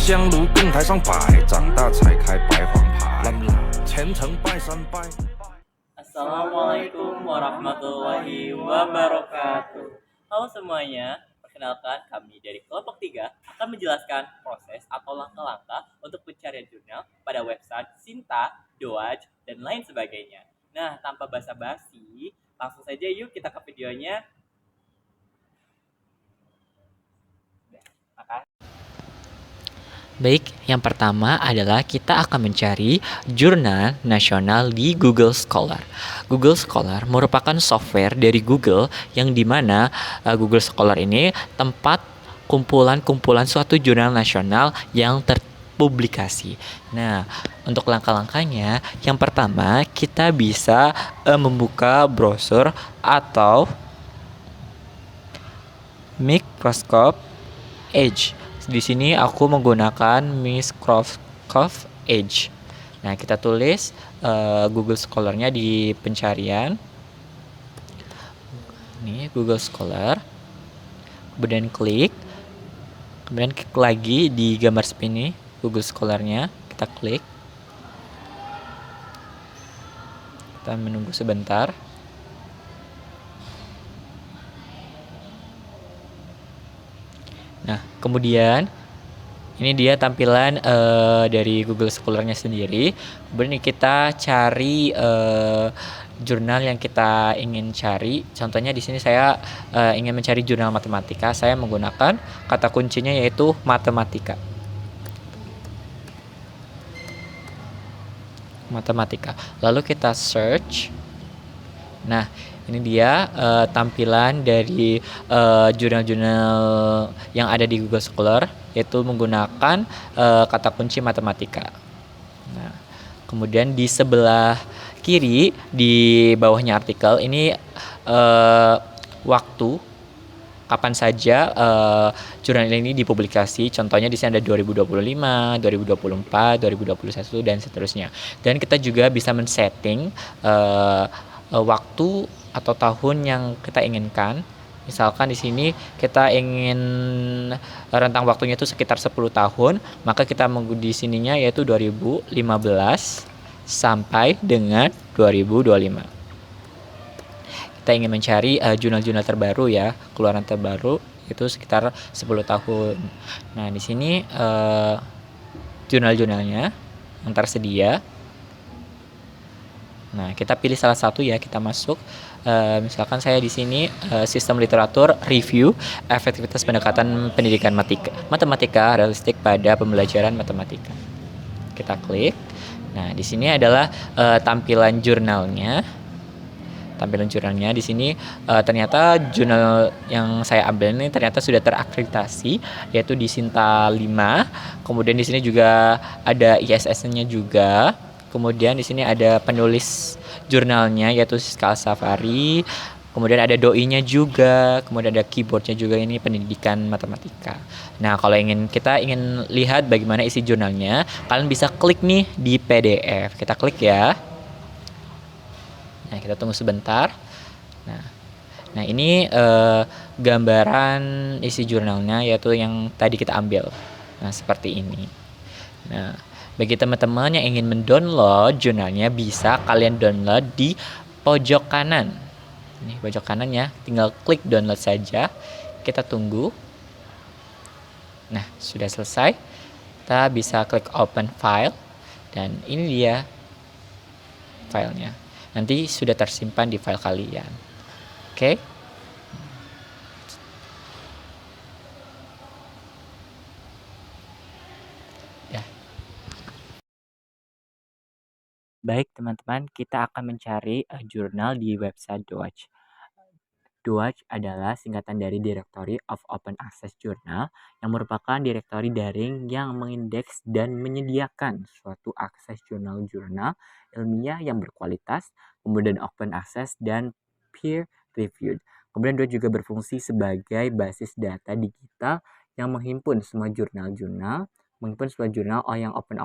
香炉供台上摆，长大才开白黄牌，虔诚拜三拜。Assalamualaikum warahmatullahi wabarakatuh. Halo semuanya, perkenalkan kami dari kelompok 3 akan menjelaskan proses atau langkah-langkah untuk pencarian jurnal pada website Sinta, Doaj, dan lain sebagainya. Nah, tanpa basa-basi, langsung saja yuk kita ke videonya. Baik, yang pertama adalah kita akan mencari jurnal nasional di Google Scholar. Google Scholar merupakan software dari Google yang dimana Google Scholar ini tempat kumpulan-kumpulan suatu jurnal nasional yang terpublikasi. Nah, untuk langkah-langkahnya, yang pertama kita bisa membuka browser atau Microsoft Edge. Di sini aku menggunakan Microsoft Edge. Nah, kita tulis Google Scholar-nya di pencarian. Ini Google Scholar. Kemudian klik lagi di gambar ini Google Scholar-nya. Kita klik. Kita menunggu sebentar. Nah, kemudian ini dia tampilan dari Google Scholar-nya sendiri. Kemudian kita cari jurnal yang kita ingin cari. Contohnya di sini saya ingin mencari jurnal matematika. Saya menggunakan kata kuncinya yaitu matematika. Lalu kita search. Nah, ini dia tampilan dari jurnal-jurnal yang ada di Google Scholar, yaitu menggunakan kata kunci matematika. Nah, kemudian di sebelah kiri di bawahnya artikel ini waktu kapan saja jurnal ini dipublikasi. Contohnya di sini ada 2025, 2024, 2021 dan seterusnya. Dan kita juga bisa men-setting waktu atau tahun yang kita inginkan. Misalkan di sini kita ingin rentang waktunya itu sekitar 10 tahun, maka kita di sininya yaitu 2015 sampai dengan 2025. Kita ingin mencari jurnal-jurnal terbaru ya, keluaran terbaru itu sekitar 10 tahun. Nah, di sini jurnal-jurnalnya yang tersedia. Nah, kita pilih salah satu ya, kita masuk. Misalkan saya di sini sistem literatur review efektivitas pendekatan pendidikan matematika realistik pada pembelajaran matematika. Kita klik. Nah, di sini adalah tampilan jurnalnya. Di sini ternyata jurnal yang saya ambil ini ternyata sudah terakreditasi yaitu di Sinta 5. Kemudian di sini juga ada ISSN-nya juga. Kemudian di sini ada penulis jurnalnya yaitu Siska Safari. Kemudian ada doi-nya juga, kemudian ada keyboardnya juga, ini pendidikan matematika. Nah, kalau kita ingin lihat bagaimana isi jurnalnya, kalian bisa klik nih di PDF. Kita klik ya. Nah, kita tunggu sebentar. Nah ini gambaran isi jurnalnya yaitu yang tadi kita ambil. Nah, seperti ini. Nah, bagi teman-teman yang ingin mendownload jurnalnya, bisa kalian download di pojok kanan. Ini pojok kanan ya, tinggal klik download saja. Kita tunggu. Nah, sudah selesai. Kita bisa klik open file. Dan ini dia filenya. Nanti sudah tersimpan di file kalian. Oke. Baik teman-teman, kita akan mencari jurnal di website Doaj. Doaj adalah singkatan dari Directory of Open Access Journal yang merupakan direktori daring yang mengindeks dan menyediakan suatu akses jurnal-jurnal ilmiah yang berkualitas, kemudian open access dan peer reviewed. Kemudian Doaj juga berfungsi sebagai basis data digital yang menghimpun semua jurnal-jurnal, yang open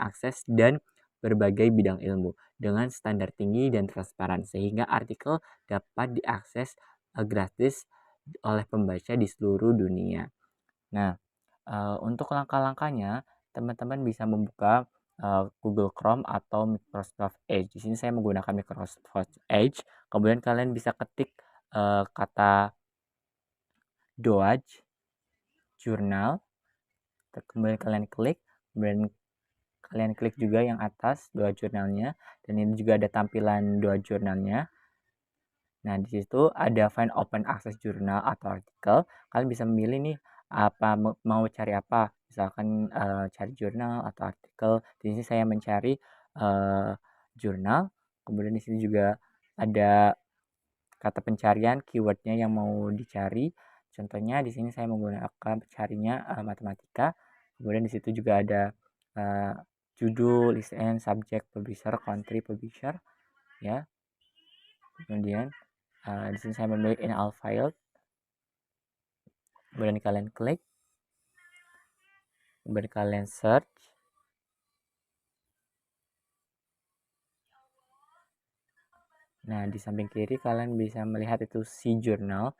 access dan berbagai bidang ilmu dengan standar tinggi dan transparan sehingga artikel dapat diakses gratis oleh pembaca di seluruh dunia. Nah, Untuk langkah-langkahnya, teman-teman bisa membuka Google Chrome atau Microsoft Edge. Di sini saya menggunakan Microsoft Edge. Kemudian kalian bisa ketik kata Doage Journal. Kemudian kalian klik juga yang atas Doage Journalnya, dan ini juga ada tampilan Doage Journalnya. Nah, di situ ada find open access jurnal atau artikel. Kalian bisa memilih nih mau cari apa. Misalkan cari jurnal atau artikel. Di sini saya mencari jurnal. Kemudian di sini juga ada kata pencarian keywordnya yang mau dicari. Contohnya di sini saya menggunakan carinya matematika. Kemudian di situ juga ada judul, listen, subject, publisher, country, publisher, ya. Kemudian di sini saya memilih in all file. Kemudian kalian klik. Kemudian kalian search. Nah, di samping kiri kalian bisa melihat itu C journal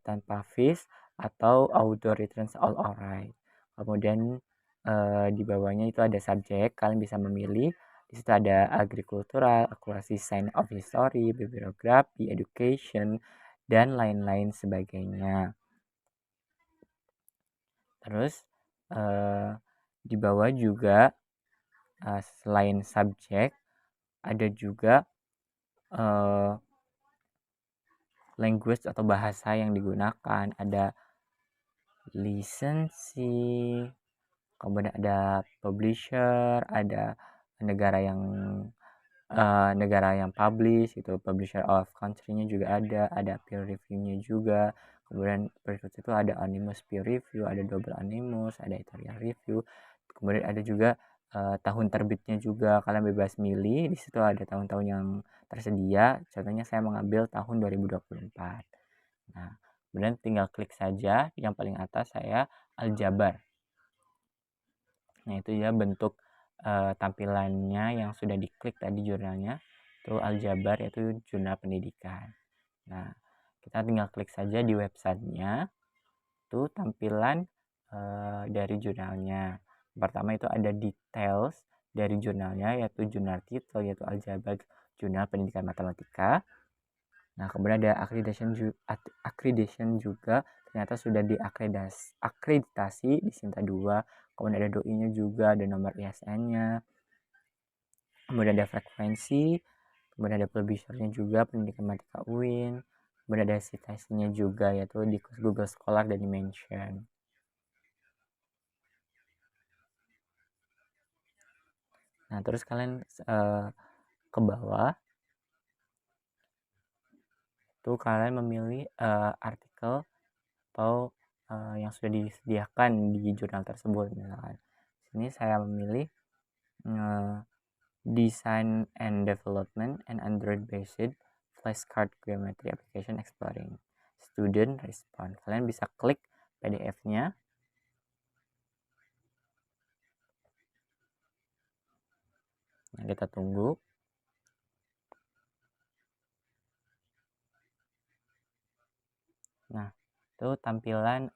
tanpa fish atau outdoor returns all alright. Kemudian di bawahnya itu ada subjek, kalian bisa memilih. Di situ ada agricultural, accuracy, science of history, bibliografi, education, dan lain-lain sebagainya. Terus di bawah juga selain subjek ada juga language atau bahasa yang digunakan, ada lisensi, kemudian ada publisher, ada negara yang publish itu, publisher of country-nya juga ada peer review-nya juga. Kemudian berikut itu ada anonymous peer review, ada double anonymous, ada editorial review. Kemudian ada juga tahun terbitnya juga, kalian bebas milih. Di situ ada tahun-tahun yang tersedia. Contohnya saya mengambil tahun 2024. Nah, kemudian tinggal klik saja yang paling atas saya aljabar. Nah, itu ya bentuk tampilannya yang sudah diklik tadi jurnalnya. Itu aljabar, yaitu jurnal pendidikan. Nah, kita tinggal klik saja di websitenya. Itu tampilan dari jurnalnya. Pertama itu ada details dari jurnalnya, yaitu jurnal title, yaitu aljabar jurnal pendidikan matematika. Nah, kemudian ada accreditation juga, ternyata sudah diakreditasi di Sinta 2. Kemudian ada doi-nya juga, ada nomor ISN-nya. Kemudian ada frekuensi, kemudian ada publisher-nya juga, pendidikan matematika UIN. Kemudian ada citasinya juga, yaitu di Google Scholar dan di-mention. Nah, terus kalian ke bawah itu kalian memilih artikel atau yang sudah disediakan di jurnal tersebut. Misalkan sini saya memilih design and development and Android based flashcard geometry application exploring student response. Kalian bisa klik PDF-nya. Nah, kita tunggu. Nah, itu tampilan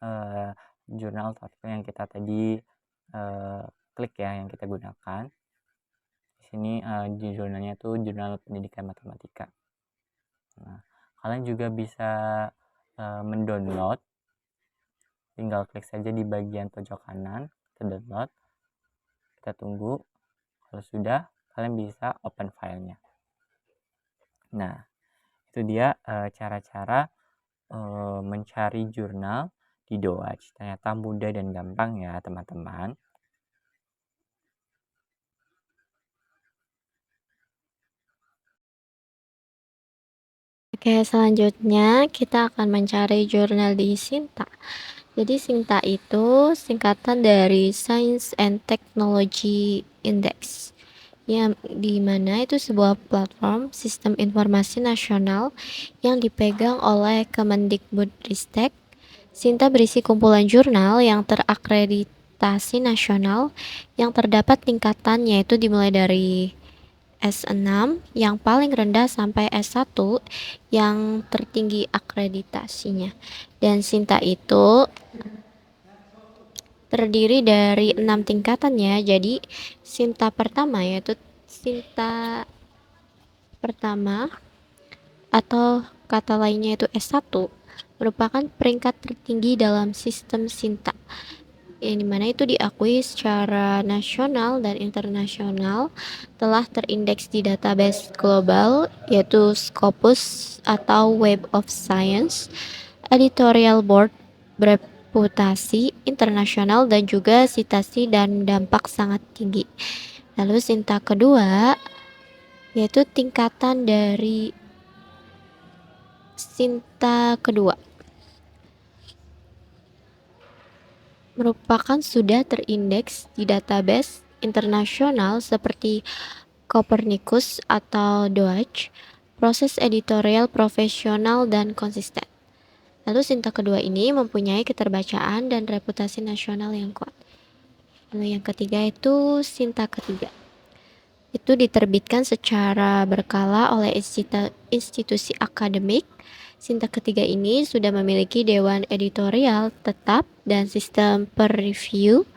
jurnal artikel yang kita tadi klik ya, yang kita gunakan. Di sini di jurnalnya itu jurnal pendidikan matematika. Nah, kalian juga bisa mendownload. Tinggal klik saja di bagian pojok kanan, kita download. Kita tunggu. Kalau sudah, kalian bisa open filenya. Nah, itu dia cara-cara mencari jurnal di Doage. Ternyata mudah dan gampang ya, teman-teman. Oke, selanjutnya kita akan mencari jurnal di Sinta. Jadi Sinta itu singkatan dari Science and Technology Index, yang dimana itu sebuah platform sistem informasi nasional yang dipegang oleh Kemendikbudristek. Sinta berisi kumpulan jurnal yang terakreditasi nasional yang terdapat tingkatannya itu dimulai dari S6 yang paling rendah sampai S1 yang tertinggi akreditasinya. Dan Sinta itu terdiri dari 6 tingkatan ya. Jadi Sinta pertama yaitu Sinta pertama atau kata lainnya itu S1 merupakan peringkat tertinggi dalam sistem Sinta, yang dimana itu diakui secara nasional dan internasional, telah terindeks di database global yaitu Scopus atau Web of Science, Editorial Board bereputasi internasional dan juga citasi dan dampak sangat tinggi. Lalu Sinta kedua yaitu tingkatan dari Sinta kedua merupakan sudah terindeks di database internasional seperti Copernicus atau Deutsche, proses editorial profesional dan konsisten. Lalu Sinta kedua ini mempunyai keterbacaan dan reputasi nasional yang kuat. Lalu yang ketiga itu Sinta ketiga. Itu diterbitkan secara berkala oleh institusi akademik. Sinta ketiga ini sudah memiliki dewan editorial tetap dan sistem per review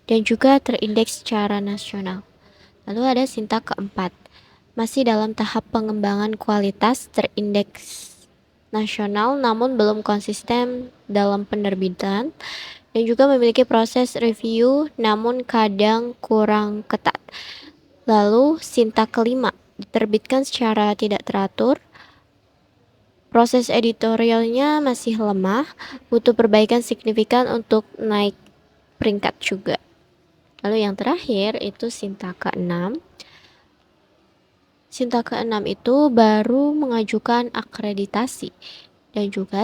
dan juga terindeks secara nasional. Lalu ada Sinta keempat, masih dalam tahap pengembangan kualitas, terindeks nasional namun belum konsisten dalam penerbitan dan juga memiliki proses review namun kadang kurang ketat. Lalu Sinta kelima diterbitkan secara tidak teratur, proses editorialnya masih lemah, butuh perbaikan signifikan untuk naik peringkat juga. Lalu yang terakhir itu Sinta keenam. Sinta keenam itu baru mengajukan akreditasi dan juga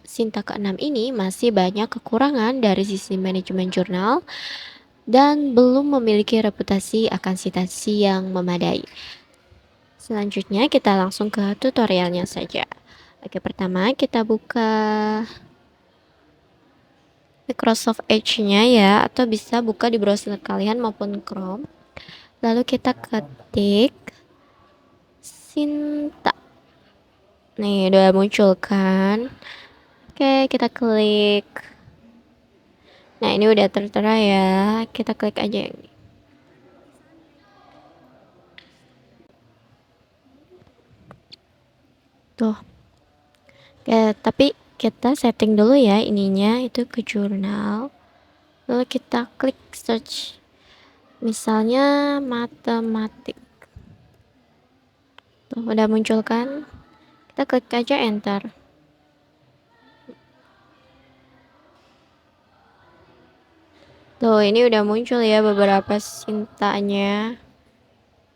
Sinta keenam ini masih banyak kekurangan dari sisi manajemen jurnal dan belum memiliki reputasi akan citasi yang memadai. Selanjutnya kita langsung ke tutorialnya saja. Oke, pertama kita buka Microsoft Edge-nya ya, atau bisa buka di browser kalian maupun Chrome. Lalu kita ketik Sinta. Nih, udah muncul kan? Oke, kita klik. Nah, ini udah tertera ya. Kita klik aja yang ini. Tuh. Oke, tapi kita setting dulu ya ininya itu ke jurnal. Lalu kita klik search. Misalnya matematik. Tuh, udah muncul kan? Kita klik aja enter. Tuh, ini udah muncul ya beberapa Sintanya.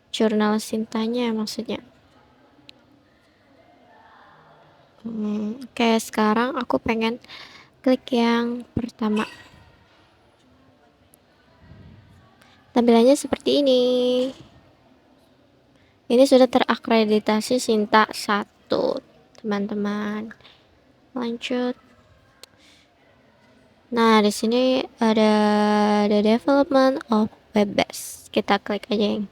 Jurnal Sintanya maksudnya. Oke, sekarang aku pengen klik yang pertama. Tampilannya seperti ini. Ini sudah terakreditasi Sinta 1, teman-teman. Lanjut. Nah, di sini ada the development of web base. Kita klik aja yang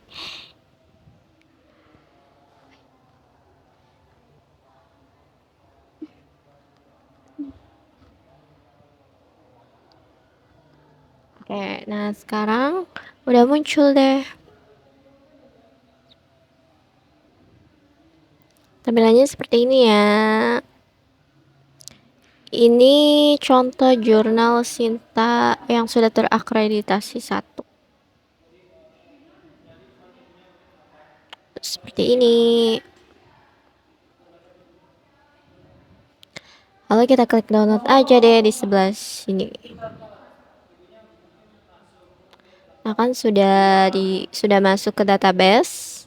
Oke, nah sekarang udah muncul deh. Tampilannya seperti ini ya. Ini contoh jurnal Sinta yang sudah terakreditasi 1. Seperti ini. Lalu kita klik download aja deh di sebelah sini. Nah, kan sudah masuk ke database.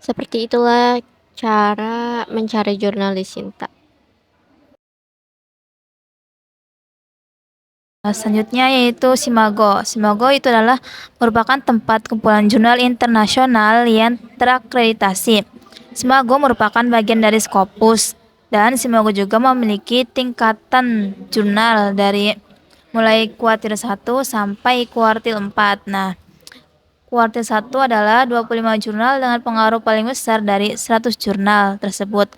Seperti itulah cara mencari jurnal di Sinta. Selanjutnya yaitu Simago. Simago itu adalah merupakan tempat kumpulan jurnal internasional yang terakreditasi. Simago merupakan bagian dari Scopus dan Simago juga memiliki tingkatan jurnal dari mulai kuartil 1 sampai kuartil 4. Nah, kuartil 1 adalah 25 jurnal dengan pengaruh paling besar dari 100 jurnal tersebut.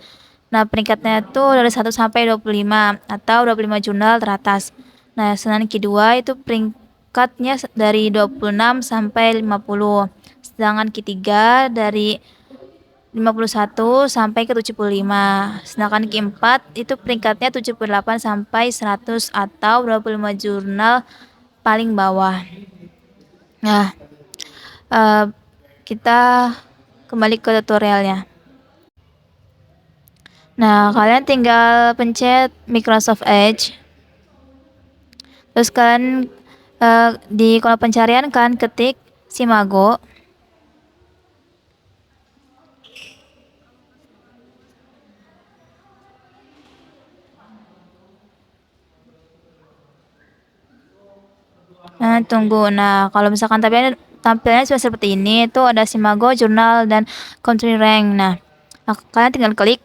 Nah, peringkatnya itu dari 1 sampai 25 atau 25 jurnal teratas. Nah, Senin kedua itu peringkatnya dari 26 sampai 50. Sedangkan ketiga dari 51 sampai ke 75. Sedangkan keempat itu peringkatnya 78 sampai 100 atau 25 jurnal paling bawah. Nah, eh, kita kembali ke tutorialnya. Nah, kalian tinggal pencet Microsoft Edge. Terus kalian di kolom pencarian kalian ketik Simago. Nah, tunggu. Nah, kalau misalkan tampilannya sudah seperti ini, itu ada Simago, jurnal, dan country rank. Nah, kalian tinggal klik.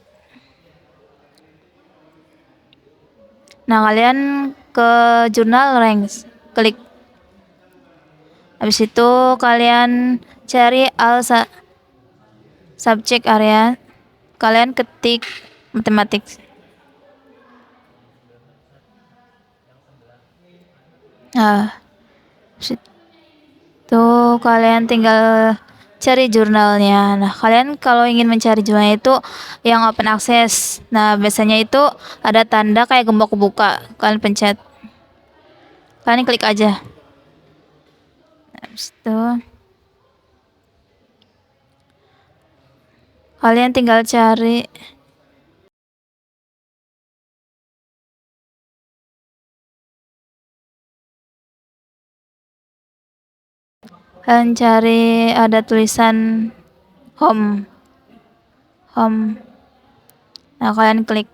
Nah, kalian ke jurnal ranks, klik. Habis itu kalian cari subject area. Kalian ketik matematik. Nah, habis itu kalian tinggal cari jurnalnya. Nah, kalian kalau ingin mencari jurnalnya itu yang open access. Nah, biasanya itu ada tanda kayak gembok kebuka. Kalian pencet. Kalian klik aja. Habis itu kalian tinggal cari ada tulisan home. Nah, kalian klik.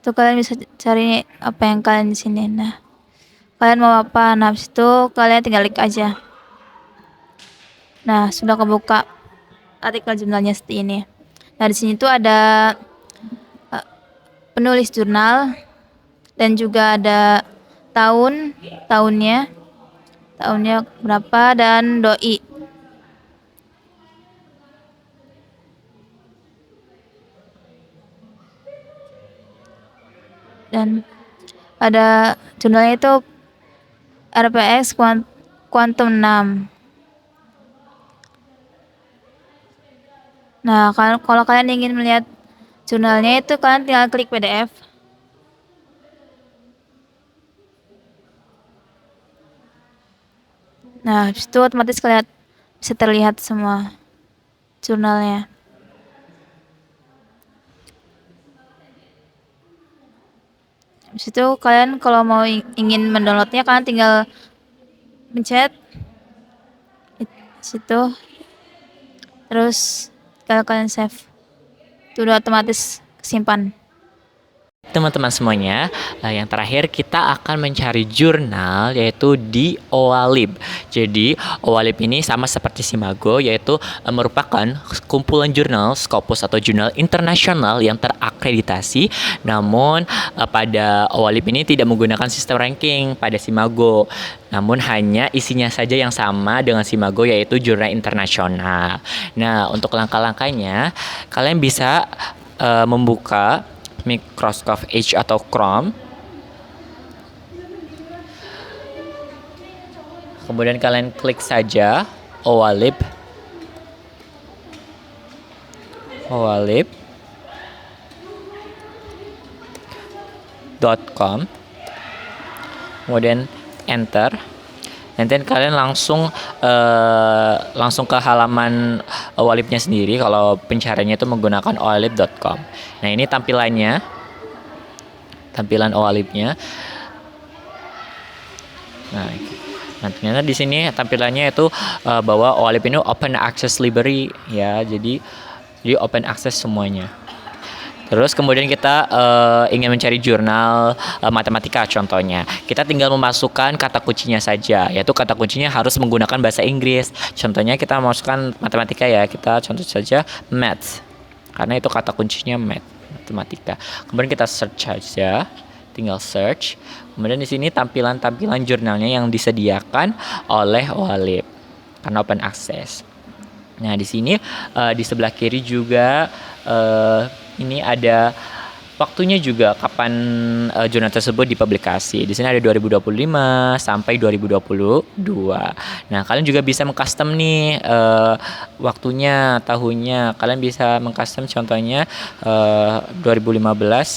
Itu kalian bisa cari apa yang kalian di sini. Nah, kalian mau apa? Nah, habis itu kalian tinggal klik aja. Nah, sudah kebuka artikel jurnalnya seperti ini. Nah, di sini tuh ada penulis jurnal dan juga ada tahunnya berapa, dan doi. Dan ada jurnalnya itu RPX Quantum 6. Nah, kalau kalian ingin melihat jurnalnya itu kalian tinggal klik PDF. Nah, habis itu otomatis kalian bisa terlihat semua jurnalnya. Habis itu kalian kalau mau ingin mendownloadnya, kalian tinggal pencet situ, terus kalau kalian save, itu udah otomatis kesimpan. Teman-teman semuanya, yang terakhir kita akan mencari jurnal yaitu di OALIB. Jadi OALIB ini sama seperti Simago, yaitu merupakan kumpulan jurnal Scopus atau jurnal internasional yang terakreditasi. Namun pada OALIB ini tidak menggunakan sistem ranking pada Simago. Namun hanya isinya saja yang sama dengan Simago, yaitu jurnal internasional. Nah, untuk langkah-langkahnya kalian bisa membuka Microsoft Edge atau Chrome. Kemudian kalian klik saja OALIB.com. Kemudian enter. Nanti kalian langsung ke halaman OALIB-nya sendiri kalau pencariannya itu menggunakan OALIB.com. Nah, ini tampilan OALIB-nya. Nah, ternyata di sini tampilannya itu bahwa OALIB ini open access library ya. Jadi open access semuanya. Terus kemudian kita ingin mencari jurnal matematika contohnya. Kita tinggal memasukkan kata kuncinya saja, yaitu kata kuncinya harus menggunakan bahasa Inggris. Contohnya kita masukkan matematika ya, kita contoh saja math. Karena itu kata kuncinya matematika. Kemudian kita search saja, tinggal search. Kemudian di sini tampilan jurnalnya yang disediakan oleh OALIB karena open access. Nah, di sini di sebelah kiri juga ini ada waktunya juga kapan jurnal tersebut dipublikasi. Di sini ada 2025 sampai 2022. Nah, kalian juga bisa mengcustom nih waktunya, tahunnya. Kalian bisa mengcustom contohnya 2015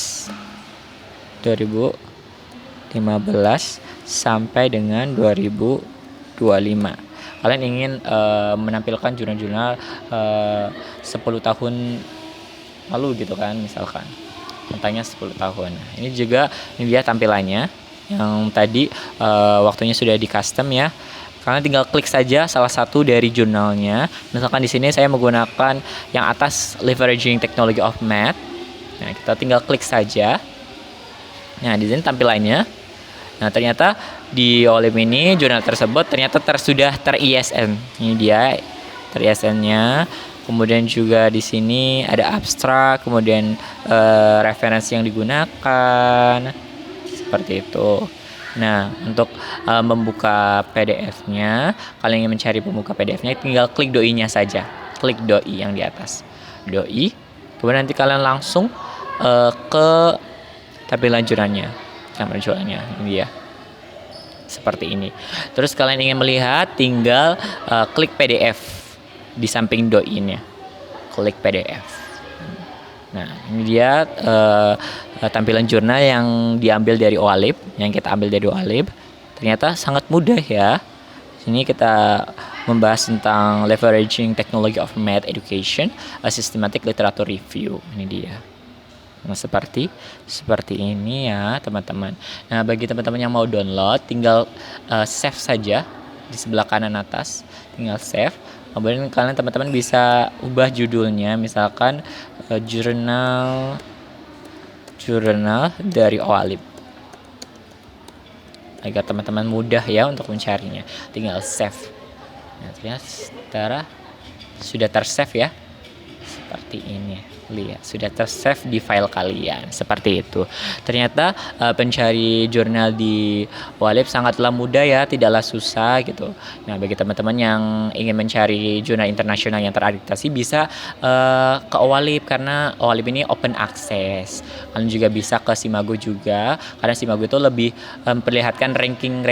sampai dengan 2025. Kalian ingin menampilkan jurnal-jurnal 10 tahun lalu gitu kan, misalkan tentangnya 10 tahun. Nah, ini dia tampilannya yang tadi waktunya sudah di custom ya. Kalian tinggal klik saja salah satu dari jurnalnya. Misalkan di sini saya menggunakan yang atas Leveraging Technology of Math. Nah, kita tinggal klik saja. Nah, di sini tampilannya. Nah, ternyata di OLIP ini jurnal tersebut ternyata sudah ter-ISN. Ini dia ter-ISN-nya. Kemudian juga di sini ada abstrak, kemudian referensi yang digunakan seperti itu. Nah, untuk membuka PDF-nya, kalian ingin mencari pembuka PDF-nya, tinggal klik doi-nya saja. Klik doi yang di atas. Doi. Kemudian nanti kalian langsung ke tampilan jurnalnya. Tampilan jurnalnya ini ya. Seperti ini. Terus kalian ingin melihat, tinggal klik PDF di samping doi-nya. Klik PDF. Nah, ini dia tampilan jurnal yang diambil dari OALIP, yang kita ambil dari OALIP. Ternyata sangat mudah ya. Sini kita membahas tentang Leveraging Technology of Math Education, a Systematic Literature Review. Ini dia. Nah, seperti ini ya, teman-teman. Nah, bagi teman-teman yang mau download, tinggal save saja di sebelah kanan atas, tinggal save. Kemudian kalian teman-teman bisa ubah judulnya, misalkan jurnal dari OALIP, agar teman-teman mudah ya untuk mencarinya. Tinggal save. Nah, ternyata sudah tersave ya, seperti ini. Lihat, sudah tersave di file kalian seperti itu. Ternyata pencari jurnal di OALIP sangatlah mudah ya, tidaklah susah gitu. Nah, bagi teman-teman yang ingin mencari jurnal internasional yang terakreditasi bisa ke OALIP, karena OALIP ini open access. Kalian juga bisa ke Simago juga, karena Simago itu lebih memperlihatkan ranking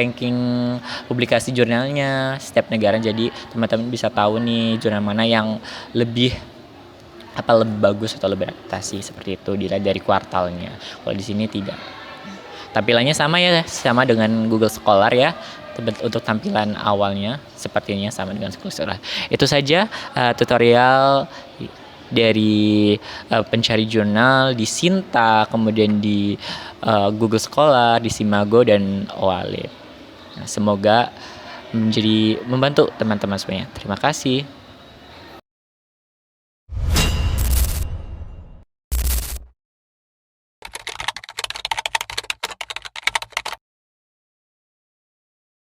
publikasi jurnalnya setiap negara. Jadi teman-teman bisa tahu nih jurnal mana yang lebih bagus atau lebih adaptasi, seperti itu, dilihat dari kuartalnya. Kalau di sini tidak. Tampilannya sama ya, sama dengan Google Scholar ya. Untuk tampilan awalnya sepertinya sama dengan Google Scholar. Itu saja tutorial dari pencari jurnal di Sinta, kemudian di Google Scholar, di Simago dan OALIP. Nah, semoga membantu teman-teman semuanya. Terima kasih.